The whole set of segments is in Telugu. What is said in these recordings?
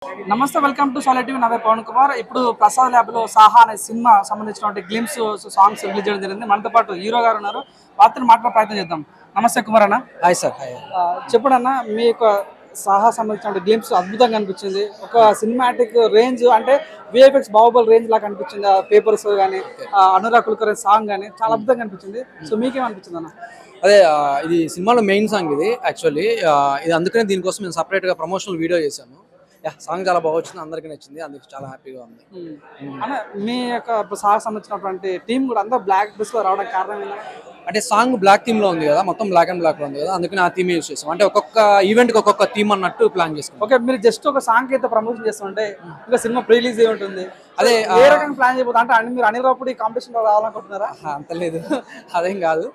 నమస్తే, వెల్కమ్ టు సోలా టీవీ. నా పేరు పవన్ కుమార్. ఇప్పుడు ప్రసాద్ ల్యాబ్ లో సాహా అనే సినిమా సంబంధించినటువంటి గ్లిమ్స్ సాంగ్స్ రిలీజ్ చేయడం జరిగింది. మనతో పాటు హీరో గారు ఉన్నారు, వారితో మాట్లాడే ప్రయత్నం చేద్దాం. నమస్తే కుమార్ అన్న. Hi sir. హాయ్. చెప్పండి అన్న, మీ యొక్క సాహా సంబంధించిన గ్లిమ్స్ అద్భుతంగా అనిపించింది. ఒక సినిమాటిక్ రేంజ్ అంటే విఎఫ్ఎక్స్ బాహుబలి రేంజ్ లాగా అనిపించింది. ఆ పేపర్స్ కానీ అనురాగ్ కుల్కర్ సాంగ్ కానీ చాలా అద్భుతంగా అనిపించింది. సో మీకేమనిపించింది అన్న? అదే ఇది సినిమాలో మెయిన్ సాంగ్ ఇది యాక్చువల్లీ. ఇది అందుకనే దీనికోసం మేము సపరేట్గా ప్రమోషనల్ వీడియో చేశాము. సాంగ్ చాలా బాగా వచ్చింది, అందరికీ నచ్చింది, అందుకు చాలా హ్యాపీగా ఉంది. అన్న, మీ యొక్క సాహా సంబంధించినటువంటి టీం కూడా అంతా బ్లాక్ డ్రెస్ లో రావడానికి కారణం ఏంటంటే అంటే సాంగ్ బ్లాక్ థీమ్ లో ఉంది కదా, మొత్తం బ్లాక్ అండ్ బ్లాక్ లో ఉంది కదా, అందుకని ఆ థీమ్ యూస్ చేసాం. అంటే ఒక్కొక్క ఈవెంట్ కి ఒక్కొక్క థీమ్ అన్నట్టు ప్లాన్ చేసుకున్నాం. ఓకే, మీరు జస్ట్ ఒక సాంగ్ అయితే ప్రమోషన్ చేస్తుంటే ఇంకా సినిమా ప్రీ రిలీజ్ అయి ఉంటుంది. అదే ఏ రకంగా ప్లాన్ చేయబోతుంది అంటే మీరు అనిల్ రావుపూడి కాంపిటీషన్ లో రావాలనుకుంటున్నారా? అంత లేదు, అదేం కాదు.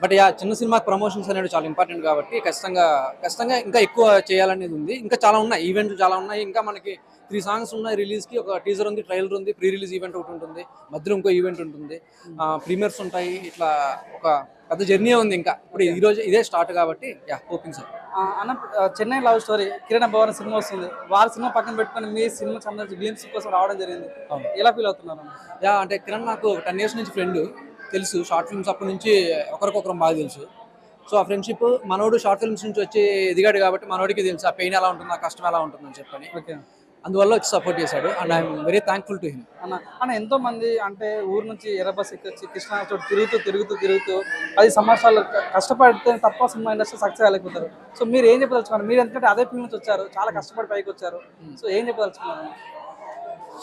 బట్ చిన్న సినిమాకి ప్రమోషన్స్ అనేది చాలా ఇంపార్టెంట్ కాబట్టి ఖచ్చితంగా ఇంకా ఎక్కువ చేయాలనేది ఉంది. ఇంకా చాలా ఉన్నాయి, ఈవెంట్లు చాలా ఉన్నాయి. ఇంకా మనకి 3 సాంగ్స్ ఉన్నాయి రిలీజ్ కి. ఒక టీజర్ ఉంది, ట్రైలర్ ఉంది, ప్రీ రిలీజ్ ఈవెంట్ ఒకటి ఉంటుంది, మధ్యలో ఇంకో ఈవెంట్ ఉంటుంది, ప్రీమియర్స్ ఉంటాయి. ఇట్లా ఒక పెద్ద జర్నీ ఉంది. ఇంకా ఇప్పుడు ఈ రోజు ఇదే స్టార్ట్ కాబట్టి హోపింగ్ సార్. అన్న, Chennai love story Kiran Bhavan cinema వస్తుంది. వారి సినిమా పక్కన పెట్టుకొని మీ సినిమా సంబంధించి గ్లిమ్స్ కోసం రావడం జరిగింది. ఎలా ఫీల్ అవుతున్నారు? అంటే కిరణ్ నాకు 10 years నుంచి ఫ్రెండ్, తెలుసు. షార్ట్ ఫిల్మ్స్ అప్పటి నుంచి ఒకరికొకరం బాగా తెలుసు. సో ఆ ఫ్రెండ్షిప్, మనోడు షార్ట్ ఫిల్మ్స్ నుంచి వచ్చి ఎదిగాడు కాబట్టి మనోడికి తెలుసు ఆ పెయిన్ ఎలా ఉంటుంది, ఆ కష్టం ఎలా ఉంటుందని చెప్పని. ఓకే, అందువల్ల వచ్చి సపోర్ట్ చేశాడు. And I'm very thankful to him. అన్న ఎంతో మంది అంటే ఊరు నుంచి ఎర్రబస్ ఎక్కొచ్చి కృష్ణా చోటు తిరుగుతూ 10 సంవత్సరాలు కష్టపడితే తప్ప సినిమా ఇండస్ట్రీ సక్సెస్ అవ్వలేకపోతారు. సో మీరు ఏం చెప్పదలుచుకున్నారు? మీరు ఎందుకంటే అదే ఫీల్డ్ నుంచి వచ్చారు, చాలా కష్టపడి పైకి వచ్చారు. సో ఏం చెప్పదలుచుకున్నారు?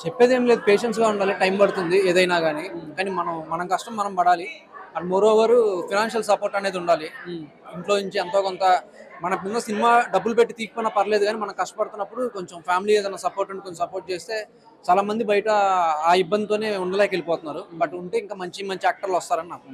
చెప్పేది ఏం లేదు, పేషెన్స్గా ఉండాలి, టైం పడుతుంది ఏదైనా కానీ. కానీ మనం కష్టం మనం పడాలి. And more over financial support అనేది ఉండాలి. ఇంట్లో నుంచి ఎంతో కొంత మన కింద సినిమా డబ్బులు పెట్టి తీయకపోయినా పర్లేదు, కానీ మనం కష్టపడుతున్నప్పుడు కొంచెం ఫ్యామిలీ ఏదైనా సపోర్ట్ ఉండి కొంచెం సపోర్ట్ చేస్తే, చాలా మంది బయట ఆ ఇబ్బందితోనే ఉండలేక వెళ్ళిపోతున్నారు. బట్ ఉంటే ఇంకా మంచి యాక్టర్లు వస్తారని నాకు.